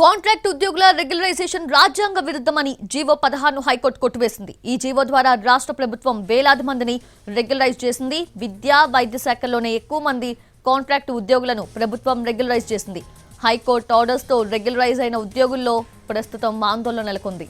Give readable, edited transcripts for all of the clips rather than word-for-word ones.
Contract ఉద్యోగుల regularisation రాజ్యాంగ విరుద్ధమని జీవో 16 హైకోర్టు కొట్టివేసింది. ఈ జీవో ద్వారా రాష్ట్ర ప్రభుత్వం వేలాది మందిని రెగ్యులరైజ్ చేసింది. విద్యా వైద్య శాఖల్లోనే ఎక్కువ మంది కాంట్రాక్ట్ ఉద్యోగులను ప్రభుత్వం రెగ్యులరైజ్ చేసింది. హైకోర్టు ఆర్డర్స్ తో రెగ్యులరైజ్ అయిన ఉద్యోగుల్లో ప్రస్తుతం ఆందోళన నెలకొంది.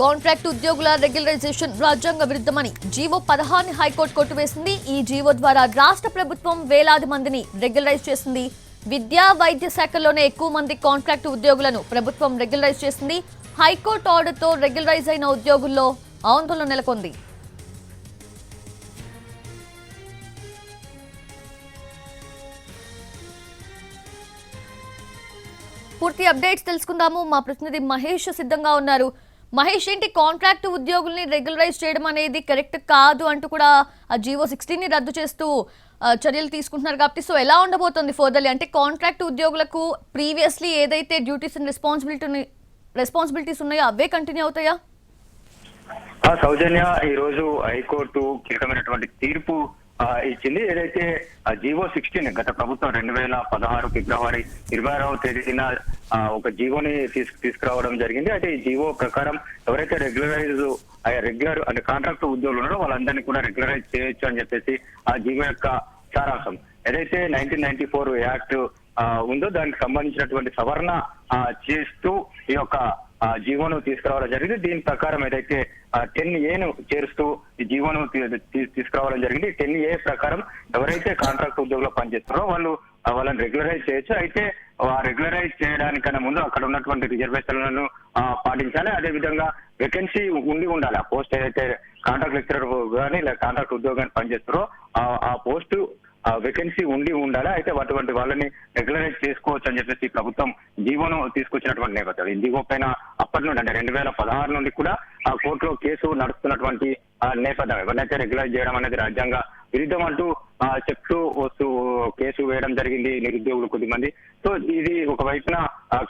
కాంట్రాక్ట్ ఉద్యోగుల రెగ్యులరైజేషన్ రాజ్యాంగ విరుద్ధమని జీవో 16 హైకోర్టు కొట్టివేసింది. ఈ జీవో ద్వారా రాష్ట్ర ప్రభుత్వం వేలాది మందిని రెగ్యులరైజ్ చేసింది. విద్యా వైద్య శాఖల్లోనే ఎక్కువ మంది కాంట్రాక్ట్ ఉద్యోగులను ప్రభుత్వం రెగ్యులరైజ్ చేసింది. హైకోర్టు ఆర్డర్తో రెగ్యులరైజ్ అయిన ఉద్యోగుల్లో ఆందోళన నెలకొంది. పూర్తి అప్డేట్స్ తెలుసుకుందాము. మా ప్రతినిధి మహేష్ సిద్ధంగా ఉన్నారు. మహేష్, ఏంటి కాంట్రాక్ట్ ఉద్యోగుల్ని రెగ్యులరైజ్ చేయడం అనేది కరెక్ట్ కాదు అంటూ కూడా ఆ జీవో 16ని రద్దు చేస్తూ చర్యలు తీసుకుంటున్నారు కాబట్టి సో ఎలా ఉండబోతుంది ఫర్దర్లీ? అంటే కాంట్రాక్ట్ ఉద్యోగులకు ప్రీవియస్లీ ఏదైతే డ్యూటీస్ అండ్ రెస్పాన్సిబిలిటీస్ ఉన్నాయో అవే కంటిన్యూ అవుతాయా? సౌజన్య, ఈ రోజు హైకోర్టు కీలకమైనటువంటి తీర్పు ఇచ్చింది. ఏదైతే జీవో 16 గత ప్రభుత్వం 2016 ఫిబ్రవరి 26వ తేదీన ఒక జీవోని తీసుకురావడం జరిగింది. అయితే ఈ జీవో ప్రకారం ఎవరైతే రెగ్యులర్ అంటే కాంట్రాక్ట్ ఉద్యోగులు ఉన్నారో వాళ్ళందరినీ కూడా రెగ్యులరైజ్ చేయొచ్చు అని చెప్పేసి ఆ జీవో యొక్క సారాంశం. ఏదైతే 1994 యాక్ట్ ఉందో దానికి సంబంధించినటువంటి సవరణ చేస్తూ ఈ యొక్క జీవోను తీసుకురావడం జరిగింది. దీని ప్రకారం ఏదైతే 10A చేరుస్తూ ఈ జీవోను తీసుకురావడం జరిగింది. 10A ప్రకారం ఎవరైతే కాంట్రాక్ట్ ఉద్యోగులు పనిచేస్తారో వాళ్ళని రెగ్యులరైజ్ చేయొచ్చు. అయితే రెగ్యులరైజ్ చేయడానికన్నా ముందు అక్కడ ఉన్నటువంటి రిజర్వేషన్లను పాటించాలి. అదే విధంగా వేకెన్సీ ఉండాలి. ఆ పోస్ట్ ఏదైతే కాంట్రాక్ట్ లెక్చరర్ కానీ లేదా కాంట్రాక్ట్ ఉద్యోగాన్ని పనిచేస్తారో ఆ పోస్టు వేకెన్సీ ఉండాలి. అయితే అటువంటి వాళ్ళని రెగ్యులరైజ్ చేసుకోవచ్చు అని చెప్పేసి ప్రభుత్వం జీవోను తీసుకొచ్చినటువంటి నేపథ్యం. ఈ జీవో పైన అప్పటి నుండి అంటే 2016 నుండి కూడా ఆ కోర్టులో కేసు నడుస్తున్నటువంటి నేపథ్యం. ఎవరినైతే రెగ్యులరైజ్ చేయడం అనేది రాజ్యాంగ విరుద్ధం అంటూ చెప్తూ వస్తూ కేసు వేయడం జరిగింది నిరుద్యోగులు కొద్దిమంది. సో ఇది ఒక వైపున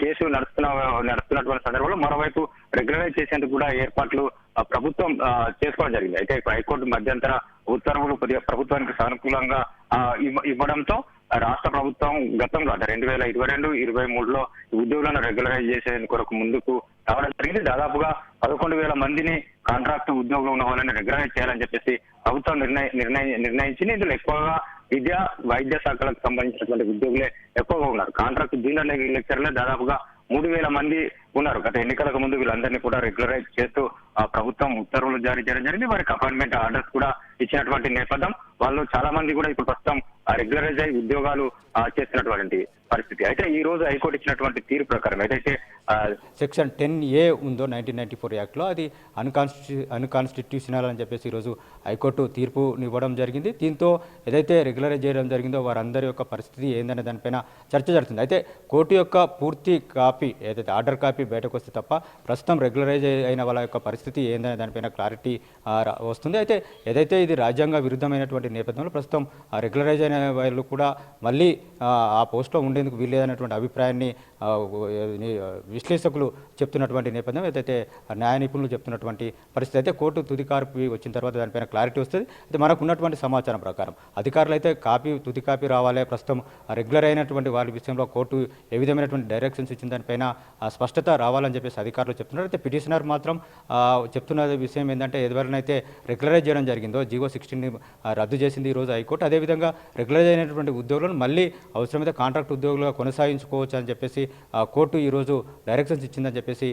కేసు నడుస్తున్నటువంటి సందర్భంలో మరోవైపు రెగ్యులరైజ్ చేసేందుకు కూడా ఏర్పాట్లు ప్రభుత్వం చేసుకోవడం జరిగింది. అయితే హైకోర్టు మధ్యంతర ఉత్తర్వులు కొద్దిగా ప్రభుత్వానికి సానుకూలంగా ఇవ్వడంతో రాష్ట్ర ప్రభుత్వం గతంలో అంటే 2022-23లో ఉద్యోగులను రెగ్యులరైజ్ చేసేందుకు కొరకు ముందుకు రావడం జరిగింది. దాదాపుగా 11,000 మందిని కాంట్రాక్ట్ ఉద్యోగులు ఉన్న వాళ్ళని రెగ్యులరైజ్ చేయాలని చెప్పేసి ప్రభుత్వం నిర్ణయించింది. ఇందులో ఎక్కువగా విద్యా వైద్య శాఖలకు సంబంధించినటువంటి ఉద్యోగులే ఎక్కువగా ఉన్నారు. కాంట్రాక్ట్ జూనియర్ లెక్చర్లే దాదాపుగా 3,000 మంది ఉన్నారు. గత ఎన్నికలకు ముందు వీళ్ళందరినీ కూడా రెగ్యులరైజ్ చేస్తూ ప్రభుత్వం ఉత్తర్వులు జారీ చేయడం జరిగింది. వారికి అపాయింట్మెంట్ ఆర్డర్స్ కూడా ఇచ్చినటువంటి నేపథ్యం. వాళ్ళు చాలా మంది కూడా ఇప్పుడు ప్రస్తుతం రెగ్యులరైజ్ అయ్యి ఉద్యోగాలు చేస్తున్నటువంటి పరిస్థితి. అయితే ఈ రోజు హైకోర్టు ఇచ్చినటువంటి తీర్పు ప్రకారం ఏదైతే సెక్షన్ 10A ఉందో 1994 యాక్ట్లో అది అన్కాన్స్టిట్యూషనల్ అని చెప్పేసి ఈరోజు హైకోర్టు తీర్పు ఇవ్వడం జరిగింది. దీంతో ఏదైతే రెగ్యులరైజ్ చేయడం జరిగిందో వారందరి యొక్క పరిస్థితి ఏందనే దానిపైన చర్చ జరుగుతుంది. అయితే కోర్టు యొక్క పూర్తి కాపీ ఏదైతే ఆర్డర్ కాపీ బయటకు వస్తే తప్ప ప్రస్తుతం రెగ్యులరైజ్ అయిన వాళ్ళ యొక్క పరిస్థితి ఏందనే దానిపైన క్లారిటీ వస్తుంది. అయితే ఏదైతే ఇది రాజ్యాంగ విరుద్ధమైనటువంటి నేపథ్యంలో ప్రస్తుతం రెగ్యులరైజ్ అయిన వాళ్ళు కూడా మళ్ళీ ఆ పోస్ట్లో ఉండేందుకు వీల్లేదనేటువంటి అభిప్రాయాన్ని విశ్లేషకులు చెప్తున్నటువంటి నేపథ్యం, ఏదైతే న్యాయ నిపుణులు చెప్తున్నటువంటి పరిస్థితి. అయితే కోర్టు తుది కాపీ వచ్చిన తర్వాత దానిపైన క్లారిటీ వస్తుంది. అయితే మనకు ఉన్నటువంటి సమాచారం ప్రకారం అధికారులు అయితే తుది కాపీ రావాలి. ప్రస్తుతం రెగ్యులర్ అయినటువంటి వారి విషయంలో కోర్టు ఏ విధమైనటువంటి డైరెక్షన్స్ ఇచ్చిన దానిపైన స్పష్టత రావాలని చెప్పేసి అధికారులు చెప్తున్నారు. అయితే పిటిషనర్ మాత్రం చెప్తున్న విషయం ఏంటంటే ఎవరినైతే రెగ్యులరైజ్ చేయడం జరిగిందో జీవో 16ని రద్దు చేసింది ఈరోజు హైకోర్టు. అదేవిధంగా రెగ్యులరైజ్ అయినటువంటి ఉద్యోగులను మళ్ళీ అవసరమైతే కాంట్రాక్ట్ ఉద్యోగులుగా కొనసాగించుకోవచ్చు అని చెప్పేసి కోర్టు ఈరోజు డైరెక్షన్స్ ఇచ్చిందని చెప్పేసి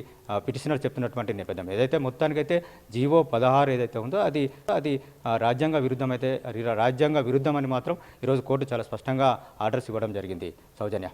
పిటిషనర్ చెప్తున్నటువంటి నేపథ్యం. ఏదైతే మొత్తానికైతే జీవో 16 ఏదైతే ఉందో అది రాజ్యాంగ విరుద్ధం అని మాత్రం ఈరోజు కోర్టు చాలా స్పష్టంగా ఆర్డర్స్ ఇవ్వడం జరిగింది. సౌజన్య.